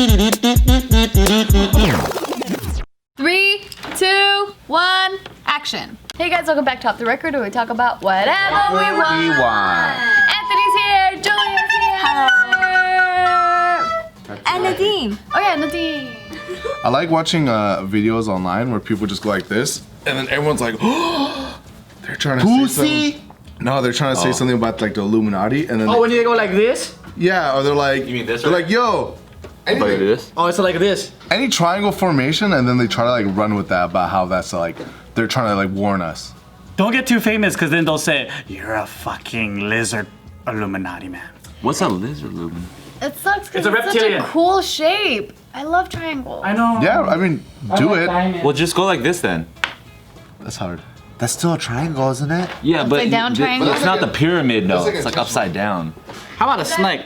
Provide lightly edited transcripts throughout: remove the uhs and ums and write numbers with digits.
3, 2, 1, action. Hey guys, welcome back to Off the Record, where we talk about whatever we want. Anthony's here, Julia's here. And Nadine. Oh yeah, Nadine. I like watching videos online where people just go like this, and then everyone's like, oh, they're trying to say something. No, they're trying to say something about like the Illuminati, and then when you go like this? yeah, or they're like, You mean this, they're right? like, yo, Like this? Oh, it's like this. any triangle formation, and then they try to like run with that about how that's like they're trying to like warn us. Don't get too famous, because then they'll say, you're a fucking lizard Illuminati man. What's a lizard lumen? It sucks because It's a it's such a reptilian. cool shape. I love triangles. I know. Yeah, I mean, do it. Well, just go like this then. That's hard. That's still a triangle, isn't it? Yeah, but Upside down triangle? it's not the pyramid, no. That's like It's a like upside down. How about a snake?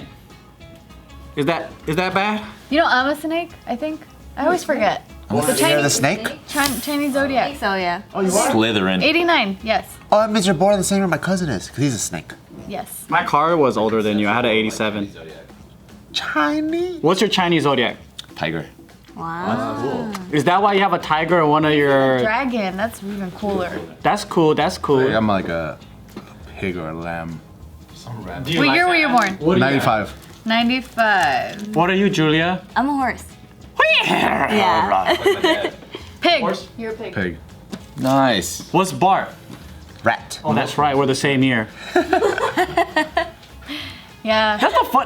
Is that bad? You know I'm a snake, I think? I always forget. You're the snake? Chinese zodiac. So yeah. Slytherin. 89, yes. Oh, that means you're born the same year my cousin is, because he's a snake. Yes. My car was older than you. I had an 87. Chinese? What's your Chinese zodiac? Tiger. Wow. Is that why you have a tiger in one of your? Dragon, that's even cooler. That's cool. That's cool. I'm like a pig or a lamb. What year were you born? 95. 95. What are you, Julia? I'm a horse. Yeah. Pig. You're a pig. Pig. Nice. What's Bart? Rat. Oh, that's right. We're the same year. Yeah.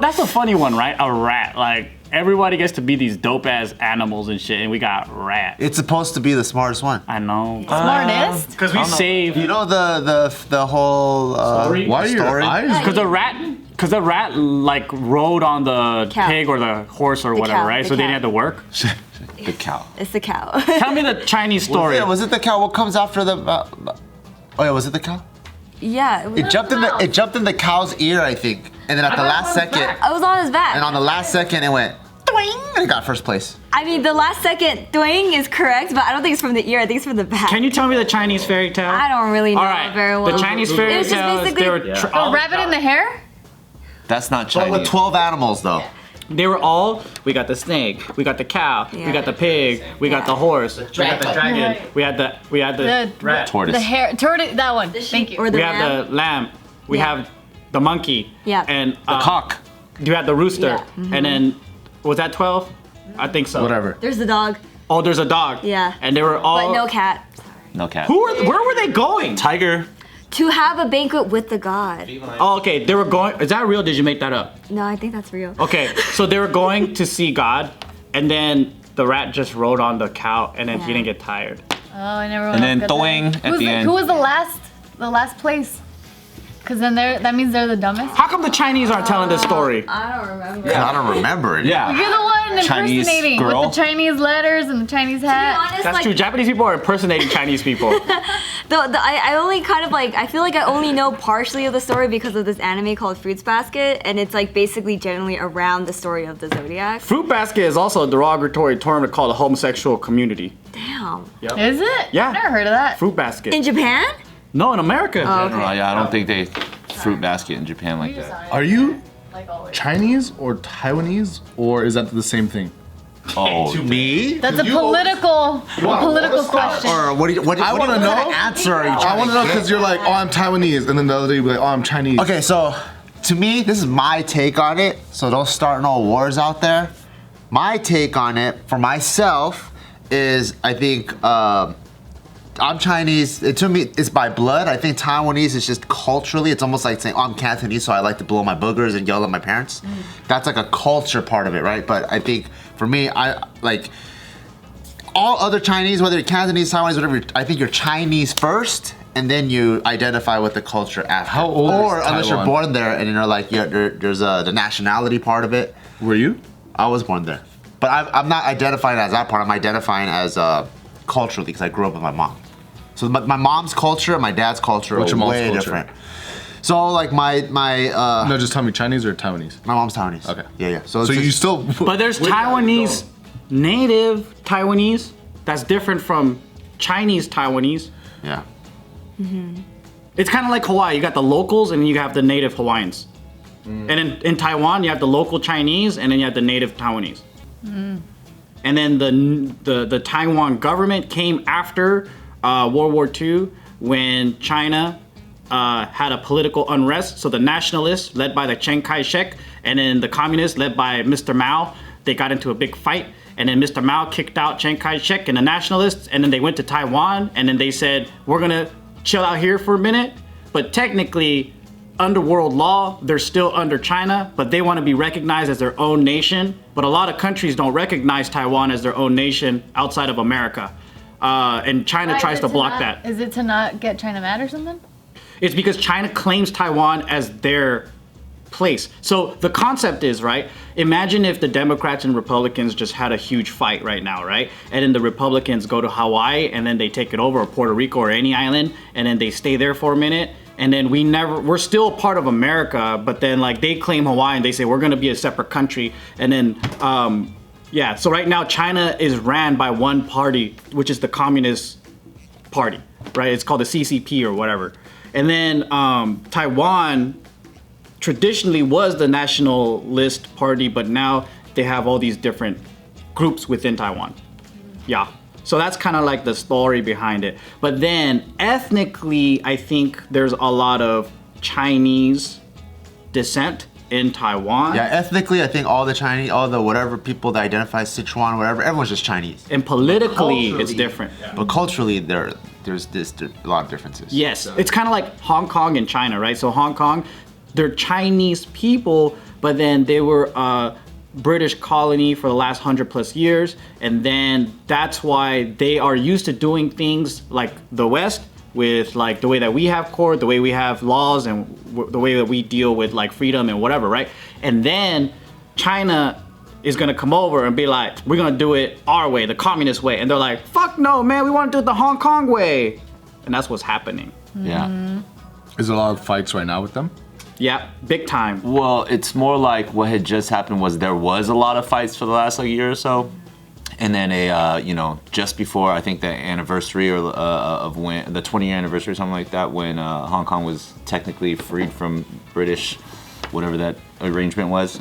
That's a funny one, right? A rat. Like everybody gets to be these dope ass animals and shit, and we got rat. It's supposed to be the smartest one. I know. Smartest? Because we save. You know the whole Story? Why are your story? eyes? Because the rat like rode on the Cow. pig or the horse or The whatever, cow, right? the So they cow. didn't have to work. The cow. It's the cow. Tell me the Chinese story. Yeah, was it the cow? What comes after the? Oh yeah, was it the cow? Yeah. It was, It jumped in the cow's ear, I think, and then at the last second, I was on his back. and on the last second, it went doing, and it got first place. I mean, the last second doing is correct, but I don't think it's from the ear. I think it's from the back. Can you tell me the Chinese fairy tale? I don't really know All right. very well. The Chinese fairy It was just tale is basically- they were A rabbit in the hair? That's not But Chinese. with 12 animals though. They were all. We got the snake. We got the cow. We Yeah. got the pig. We got the horse. We got the dragon. Right. We had the rat. Tortoise. The hair. Tortoise. That one. Thank you. Or the We ram. have the lamb. We Yeah. have the monkey. Yeah. And The cock. You had the rooster. Yeah. Mm-hmm. And then was that 12? I think so. Whatever. There's the dog, Oh, there's a dog. Yeah. And they were all. but no cat. No cat. Where were they going? Tiger. To have a banquet with the god. Oh, okay. They were going. Is that real? Did you make that up? No, I think that's real. Okay. So they were going to see God, and then the rat just rode on the cow, and then he Yeah. didn't get tired. Oh, I never. And then got that. Doing at Who's the end. Who was the last place? Because then that means they're the dumbest. How come the Chinese aren't telling this story? I don't remember. I don't remember it. Yeah. You're the one Chinese impersonating girl? with the Chinese letters and the Chinese To be hat. honest, That's like, true. Japanese people are impersonating Chinese people. I only kind of like, I feel like I only know partially of the story because of this anime called Fruits Basket, and it's like basically generally around the story of the Zodiac. Fruit basket is also a derogatory term to call the homosexual community. Damn. Is it? Yeah. I've never heard of that. Fruit basket. In Japan? No, in America. Oh, okay. Yeah, I don't think they fruit basket in Japan like that. Are you Like always. Chinese or Taiwanese, or is that the same thing? Oh. To me? That's a political question. Or what do you, I wanna what know. kind of answer are you I trying want to know because you're like, oh, I'm Taiwanese, and then the other day you'll be like, oh, I'm Chinese. Okay, so to me, this is my take on it. So don't start no wars out there. My take on it for myself is I think I'm Chinese. To me, it's by blood. I think Taiwanese is just culturally. It's almost like saying, oh, I'm Cantonese, so I like to blow my boogers and yell at my parents. That's like a culture part of it, right? But I think for me, I like all other Chinese, whether you're Cantonese, Taiwanese, whatever. I think you're Chinese first, and then you identify with the culture after. How old Or is unless you're Taiwan? born there, and you're like, yeah, there's the nationality part of it. Were you? I was born there, but I'm not identifying as that part. I'm identifying as culturally because I grew up with my mom. So my mom's culture and my dad's culture What's are your mom's way culture? different. So like my No, just tell me Chinese or Taiwanese. my mom's Taiwanese. Okay. Yeah. So, So it's you just- still. But there's Taiwanese, native Taiwanese, that's different from Chinese Taiwanese. yeah. It's kind of like Hawaii. You got the locals and then you have the native Hawaiians. And in Taiwan, you have the local Chinese and then you have the native Taiwanese. And then the Taiwan government came after World War II when China had a political unrest. So the nationalists, led by the Chiang Kai-shek, and then the communists, led by Mr. Mao, they got into a big fight. And then Mr. Mao kicked out Chiang Kai-shek and the nationalists, and then they went to Taiwan, and then they said, we're gonna chill out here for a minute. But technically, under world law, they're still under China, but they want to be recognized as their own nation. But a lot of countries don't recognize Taiwan as their own nation outside of America. And China tries to block that. Is it to not get China mad or something? It's because China claims Taiwan as their place. So the concept is, right, imagine if the Democrats and Republicans just had a huge fight right now, right? And then the Republicans go to Hawaii and then they take it over, or Puerto Rico or any island, and then they stay there for a minute. And then we're still a part of America, but then like they claim Hawaii and they say we're gonna be a separate country. And then, yeah, so right now China is ran by one party, which is the Communist Party, right? It's called the CCP or whatever. And then Taiwan traditionally was the nationalist party, but now they have all these different groups within Taiwan. Yeah. So that's kind of like the story behind it. But then ethnically, I think there's a lot of Chinese descent in Taiwan. Yeah, ethnically, I think all the Chinese, all the whatever people that identify Sichuan, whatever, everyone's just Chinese. And politically, it's different. But culturally, there's a lot of differences. Yes, it's kind of like Hong Kong and China, right? So Hong Kong, they're Chinese people, but then they were British colony for the last 100+ years, and then that's why they are used to doing things like the West, with like the way that we have court, the way we have laws, and the way that we deal with like freedom and whatever, right? And then China is gonna come over and be like, we're gonna do it our way, the communist way, and they're like, fuck no, man, we want to do it the Hong Kong way, and that's what's happening. Yeah. Is there a lot of fights right now with them? Yeah, big time. Well, it's more like what had just happened was there was a lot of fights for the last like year or so, and then just before I think the anniversary or of when the 20-year anniversary or something like that, when Hong Kong was technically freed from British, whatever that arrangement was.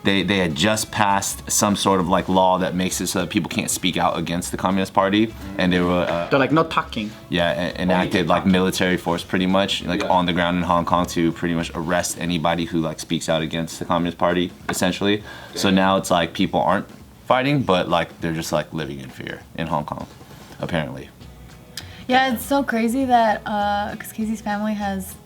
They had just passed some sort of like law that makes it so that people can't speak out against the Communist Party, and they were They're like, no talking. enacted like military force pretty much like on the ground in Hong Kong to pretty much arrest anybody who like speaks out against the Communist Party essentially. So now it's like people aren't fighting, but like they're just like living in fear in Hong Kong, apparently. Yeah, it's so crazy that because Casey's family has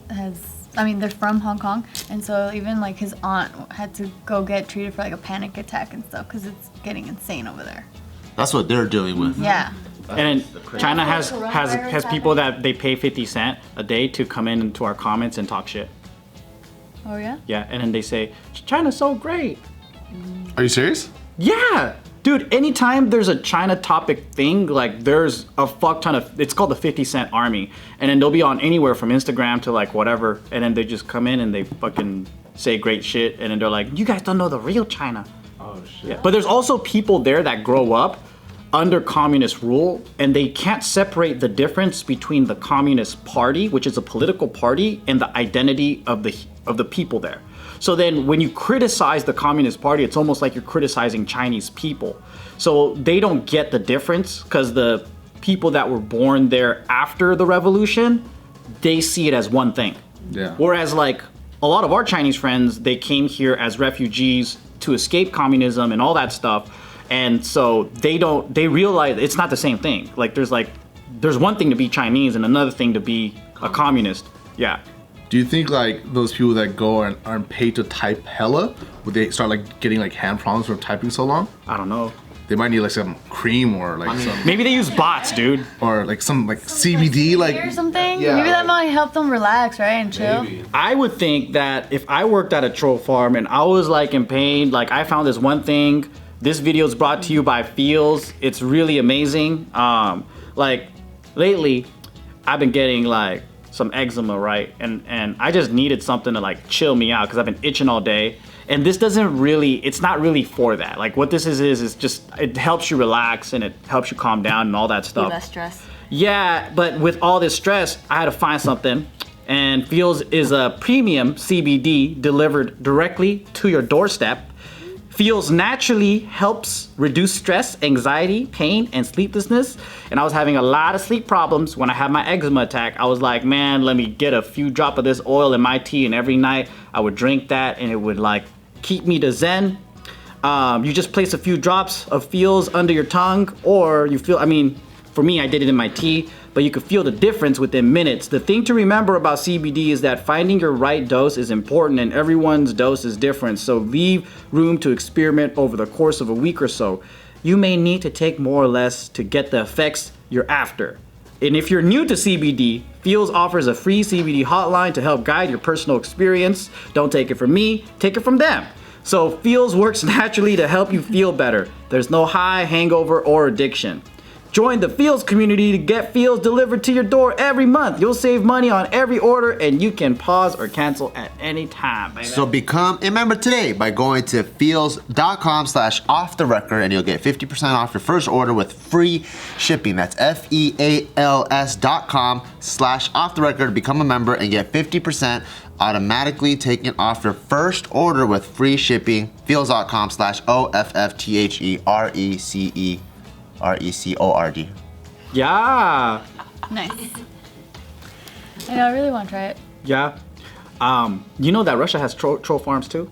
I mean, they're from Hong Kong, and so even like his aunt had to go get treated for like a panic attack and stuff because it's getting insane over there. That's what they're dealing with. Yeah. And China has people that they pay 50 cents a day to come into our comments and talk shit. Oh yeah? Yeah, and then they say, China's so great. Are you serious? Yeah! Dude, anytime there's a China topic thing, like there's a fuck ton of, it's called the 50 Cent Army. And then they'll be on anywhere from Instagram to like whatever. And then they just come in and they fucking say great shit. And then they're like, you guys don't know the real China. Oh shit. Yeah. But there's also people there that grow up under communist rule, and they can't separate the difference between the Communist Party, which is a political party, and the identity of the people there. So then when you criticize the Communist Party, it's almost like you're criticizing Chinese people. So they don't get the difference because the people that were born there after the revolution, they see it as one thing. Yeah. Whereas like a lot of our Chinese friends, they came here as refugees to escape communism and all that stuff. And so they realize it's not the same thing. Like there's one thing to be Chinese and another thing to be a communist. Yeah. Do you think like those people that go and aren't paid to type hella, would they start like getting like hand problems from typing so long? I don't know. They might need like some cream or like some Maybe they use bots, dude. or like some like CBD Or like something? Yeah, Maybe that like- might help them relax, right? And chill. I would think that if I worked at a troll farm and I was like in pain, like I found this one thing. This video is brought to you by Feels. It's really amazing. Like lately, I've been getting like some eczema, right? And I just needed something to like chill me out because I've been itching all day. And this it's not really for that. Like what this is just, it helps you relax and it helps you calm down and all that stuff. Less stress. Yeah, but with all this stress, I had to find something. And Feels is a premium CBD delivered directly to your doorstep. Feels naturally helps reduce stress, anxiety, pain, and sleeplessness. And I was having a lot of sleep problems when I had my eczema attack. I was like, man, let me get a few drops of this oil in my tea, and every night I would drink that, and it would like keep me to zen. You just place a few drops of Feels under your tongue, or you feel, I mean, for me, I did it in my tea, but you could feel the difference within minutes. The thing to remember about CBD is that finding your right dose is important, and everyone's dose is different, so leave room to experiment over the course of a week or so. You may need to take more or less to get the effects you're after. And if you're new to CBD, Feels offers a free CBD hotline to help guide your personal experience. Don't take it from me, take it from them. So Feels works naturally to help you feel better. There's no high, hangover, or addiction. Join the Feels community to get Feels delivered to your door every month. You'll save money on every order, and you can pause or cancel at any time, baby. So become a member today by going to feels.com/offtherecord, and you'll get 50% off your first order with free shipping. That's FEALS.com/offtherecord to become a member and get 50% automatically taken off your first order with free shipping. Feels.com/OFFTHERECERECORD. Yeah, Nice. I know, I really want to try it. yeah. You know that Russia has troll farms too?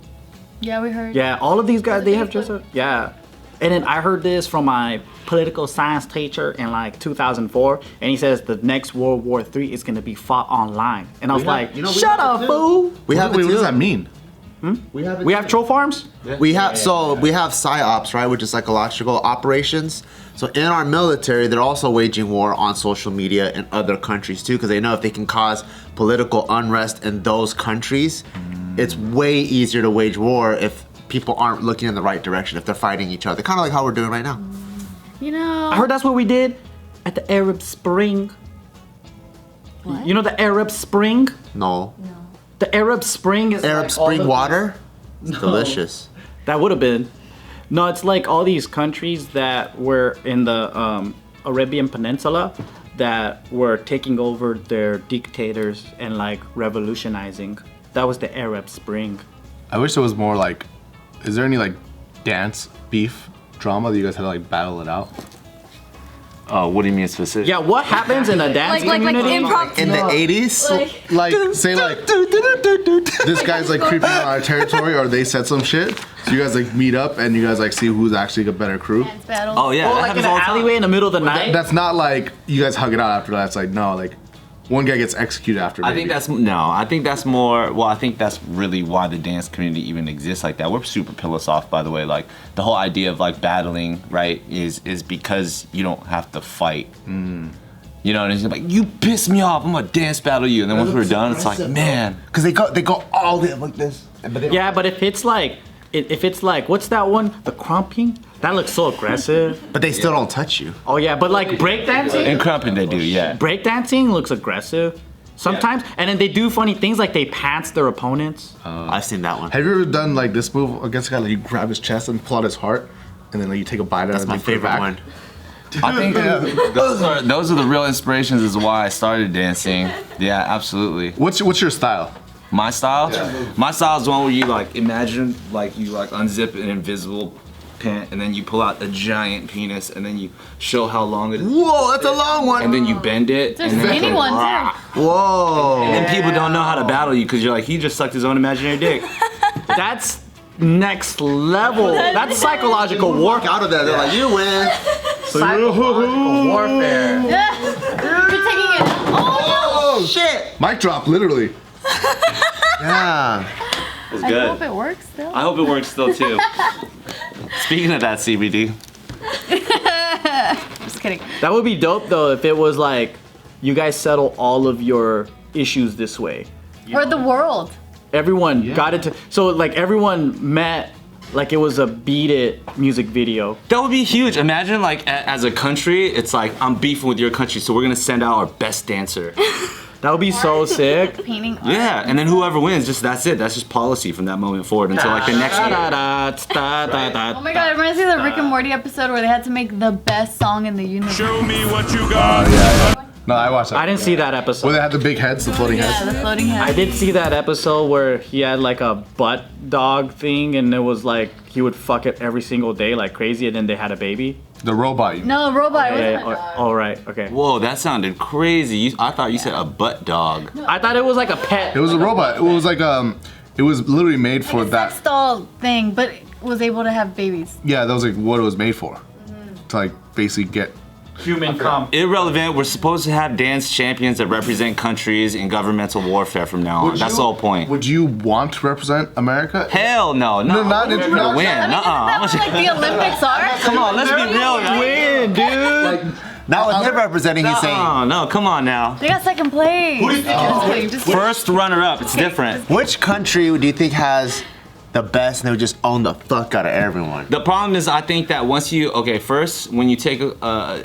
Yeah, we heard. Yeah, all of these guys, they have just, yeah. And then I heard this from my political science teacher in like 2004, and he says the next World War III is gonna be fought online. And I was like, shut up, fool! We have Wait, it what does too. that mean? We have troll farms? We have PSYOPs, right, which is psychological operations. So in our military, they're also waging war on social media in other countries too, because they know if they can cause political unrest in those countries, it's way easier to wage war if people aren't looking in the right direction, if they're fighting each other, kind of like how we're doing right now. You know. I heard that's what we did at the Arab Spring. What? You know the Arab Spring? No. The Arab Spring is Arab like all spring the- water? It's delicious. That would have been. No, it's like all these countries that were in the Arabian Peninsula that were taking over their dictators and like revolutionizing. That was the Arab Spring. I wish there was more like, is there any like dance beef drama that you guys had to like battle it out? Oh, what do you mean specific? Yeah, what happens in a dance Like community? improv. In the 80s? Like, say like, this guy's like creeping on our territory, or they said some shit. So you guys like meet up and you guys like see who's actually a better crew. Dance battles. Oh yeah, Or that like in happens an all the time. alleyway in the middle of the night? That's not like you guys hug it out after that. It's like, no, like one guy gets executed after. I maybe. think that's no. I think that's more. Well, I think that's really why the dance community even exists like that. We're super pillow soft, by the way. Like the whole idea of like battling, right, is because you don't have to fight. You know, and it's like you piss me off. I'm gonna dance battle you, and then once we're done, it's like, man. Because they go all the way like this. Yeah, but if it's like, what's that one? The crumping? That looks so aggressive. But they still don't touch you. Oh yeah, but like breakdancing? In crumping they do, yeah. Breakdancing looks aggressive sometimes, and then they do funny things like they pants their opponents. I've seen that one. Have you ever done like this move against a guy? Like you grab his chest and pull out his heart, and then like you take a bite out of it. That's and my you put it favorite back? one. I think those are the real inspirations as why I started dancing. Yeah, absolutely. What's your style? My style? My style is one where you like imagine like you like unzip an invisible pant and then you pull out a giant penis and then you show how long it is. Whoa, that's a long one. And then you bend it. There's and then skinny ones too. Whoa. And then people don't know how to battle you because you're like, he just sucked his own imaginary dick. That's next level. That's psychological warfare. Out of there, they're like, you win. Psychological warfare. You're taking it. Oh Oh shit. Mic drop, literally. Yeah. It's no! I good. hope it works still. I hope it works still too. Speaking of that CBD, Just kidding. That would be dope though if it was like you guys settle all of your issues this way. For the world. Everyone got into so like everyone met like it was a Beat It music video. that would be huge. Imagine like as a country, it's like I'm beefing with your country, so we're gonna send out our best dancer. That would be so sick. Painting. art. Yeah, and then whoever wins, just that's it. That's just policy from that moment forward until like the next year. Oh my god, it reminds me of the Rick and Morty episode where they had to make the best song in the universe. Show me what you got. No, I watched that. I didn't see that Where episode. they had the big heads, the floating Yeah, heads. the floating head. I did see that episode where he had like a butt dog thing and it was like he would fuck it every single day like crazy, and then they had a baby. The robot. No, robot. It Yeah, wasn't a dog. oh, right, okay. Whoa, that sounded crazy. I thought you said a butt dog. I thought it was like a pet. It was a robot. It was like it was literally made for Like a that. sex doll thing, but it was able to have babies. Yeah, that was like what it was made for. To like basically get. Human cum. Irrelevant. We're supposed to have dance champions that represent countries in governmental warfare from now on. That's the whole point. Would you want to represent America? Hell no, No, no. not We're in- gonna not- win. I mean, Nuh-uh. isn't that what like the Olympics are? Come on, let's be real. Right? Win, dude. Not with him representing, he's saying. Oh no, come on now. They got second place. Who do you think? First runner-up. It's different. Which country do you think has the best and they would just own the fuck out of everyone? The problem is, I think that once you first when you take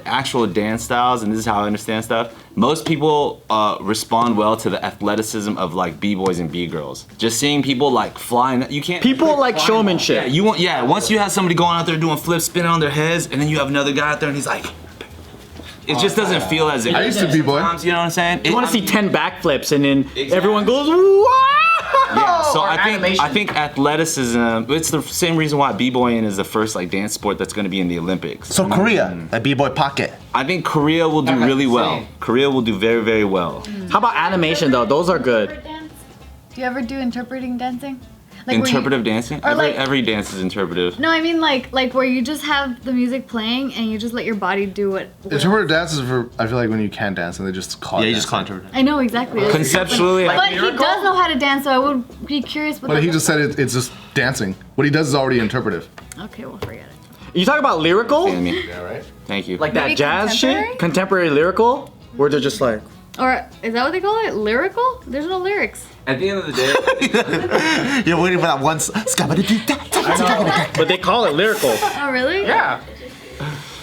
actual dance styles, and this is how I understand stuff, most people respond well to the athleticism of like b-boys and b-girls. Just seeing people like flying, you can't. People like showmanship. Yeah, once you have somebody going out there doing flips, spinning on their heads, and then you have another guy out there and he's like, it just doesn't feel as. I used to be boy. Sometimes, you know what I'm saying? You want to see 10 backflips and then Exactly. everyone goes, wow! Yeah, so Or I animation. think athleticism. It's the same reason why b-boying is the first like dance sport that's going to be in the Olympics. So Korea, that b-boy pocket. I think Korea will do really well. Korea will do very, very well. How about animation though? Those are good. Do you ever do interpreting dancing? Like where you- Interpretive dancing? or like- Every dance is interpretive. No, I mean like where you just have the music playing and you just let your body do what. Interpretive dance is for I feel like when you can't dance and they just call it. dancing. I know exactly. Conceptually, But he does know how to dance, so I would be curious what. But that he looks just said it's just dancing. What he does is already interpretive. like. Okay, we'll forget it. You talk about lyrical? Yeah, right. Thank you. Like that Maybe jazz contemporary? shit? Contemporary lyrical? Where they're just like, Or is that what they call it? Lyrical? There's no lyrics. At the end of the day, You're waiting for that one. but they call it lyrical. Oh really? Yeah.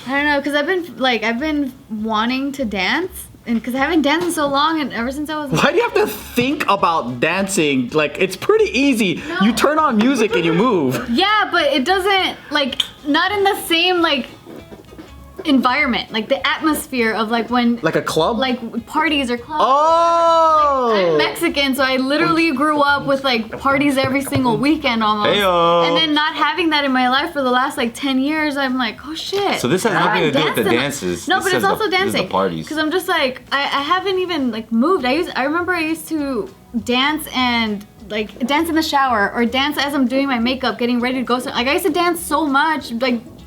I don't know, cause I've been wanting to dance, and cause I haven't danced in so long, and ever since I was. Why do you have to think about dancing? Like, it's pretty easy. You turn on music and you move. Yeah, but it doesn't not in the same environment, like the atmosphere of when Like a club? parties or clubs. Oh! I'm Mexican, so I literally grew up with parties every single weekend almost. Heyo. And then not having that in my life for the last 10 years, I'm like, oh shit. So this has nothing to do with the Dancing. dances. No, This but it's has also this is dancing. the parties. Because I'm just I haven't even moved. I remember I used to dance and dance in the shower or dance as I'm doing my makeup, getting ready to go. So, I used to dance so much,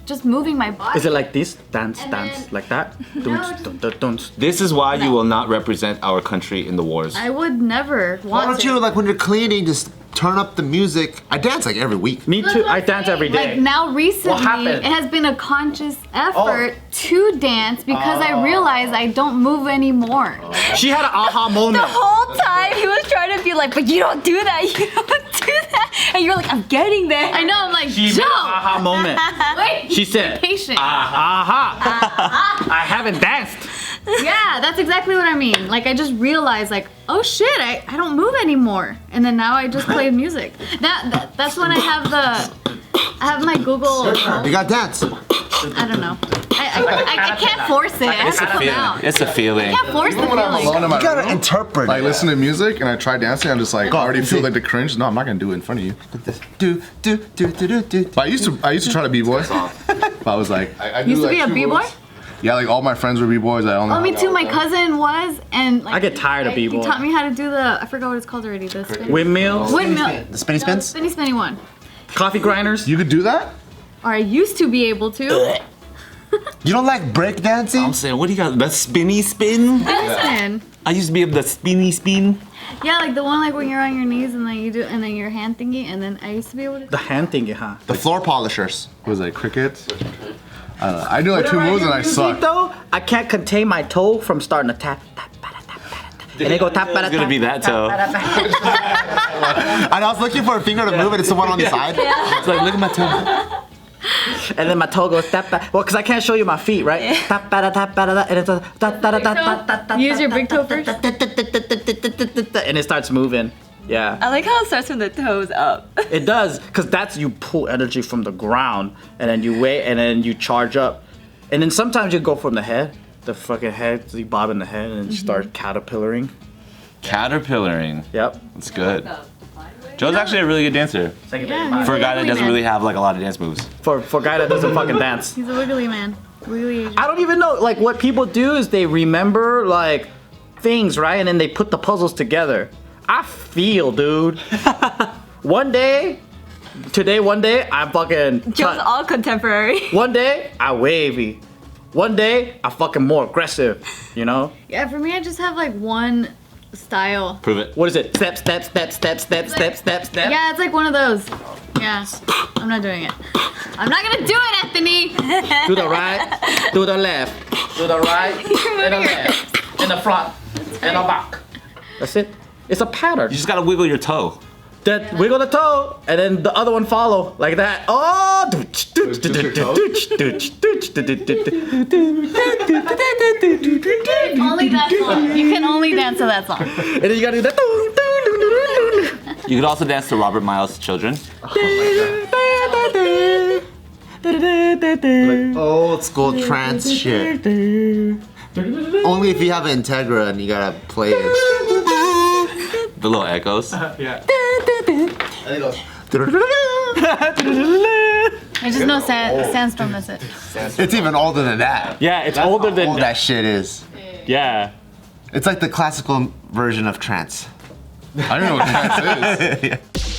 just moving my body. Is it like this? Dance, And dance, then- like that? No, Dun, just- dun, dun, dun. This is why you will not represent our country in the wars. I would never Why want don't to. you, when you're cleaning, just turn up the music? I dance every week. Me That's too. what I'm I dance saying. every day. Now recently, happened? it has been a conscious effort to dance because I realized I don't move anymore. She had an aha moment. The whole time he was trying to be like, but you don't do that, you don't do that. And you're like, I'm getting there. I know, I'm like, She made Joe! an aha moment. Wait, She said, be patient. aha. I haven't danced. Yeah, that's exactly what I mean. I just realized, oh shit, I don't move anymore. And then now I just play music. That's when I have my Google. You got dance. I don't know. I can't force it. I have It's to a come feeling. out. It's a feeling. I can't force the Even when I'm feeling. alone in my You gotta room, interpret it. listen to music and I try dancing, I'm just I already feel the cringe. No, I'm not gonna do it in front of you. Do, do, do, do, do, do. But I used to try to b-boy. But I was I Used to be a b-boy? Yeah, all my friends were b-boys. I only. Oh, me too. My cousin was, and I get tired of b-boy. He taught me how to do I forgot what it's called already. The spin. Windmills, Windmill. The spinny No, spins? spinny spinny one. coffee grinders. You could do that? Or I used to be able to. You don't like break dancing? I'm saying, what do you got? The spinny spin? Spin. I used to be able to spinny spin. Yeah, the one when you're on your knees and then you do, and then your hand thingy, and then I used to be able to. The hand thingy, huh? The floor polishers. Was it cricket? I don't know. I knew 2 moves and I sucked. Though, I can't contain my toe from starting to tap, tap, tap, tap, tap, tap. And they go tap, It's gonna be that toe. And I was looking for a finger to move it. It's the one on the side. It's like, look at my toe. And then my toe goes tap, tap. Well, because I can't show you my feet, right? Tap, tap, tap, tap, and it's a tap, tap, tap, tap, tap, tap. Use your big toe first. And it starts moving. Yeah. I like how it starts from the toes up. It does, because that's you pull energy from the ground, and then you wait, and then you charge up. And then sometimes you go from the head, the fucking head, so you bob in the head, and you start caterpillaring. Caterpillaring. Yep. That's good. Joe's actually a really good dancer Yeah, for a guy that doesn't man. really have like a lot of dance moves. For a guy that doesn't fucking dance. He's a wiggly man. Wiggly Asian. I don't even know. Like what people do is they remember like things, right? And then they put the puzzles together. I feel, dude. One day, I'm fucking. Joe's all contemporary. One day, I wavy. One day, I fucking more aggressive. You know? Yeah, for me, I just have like one style. Prove it. What is it? Step, step, step, step, step, step, step, step. Yeah, it's like one of those. Yeah, I'm not doing it. I'm not gonna do it, Anthony. To the right, to the left, to the right, and the left, in the front, and the back. That's it. It's a pattern. You just gotta wiggle your toe. That wiggle the toe, and then the other one follow like that. Oh! Only that song. You can only dance to that song. And then you gotta do that. You could also dance to Robert Miles' Children. Old school trance shit. Only if you have Integra and you gotta play it. The little echoes. There's just no sandstorm, that's it. It's even older than that. Yeah, it's older How than old that shit is. Yeah. It's like the classical version of trance. I don't know what trance is.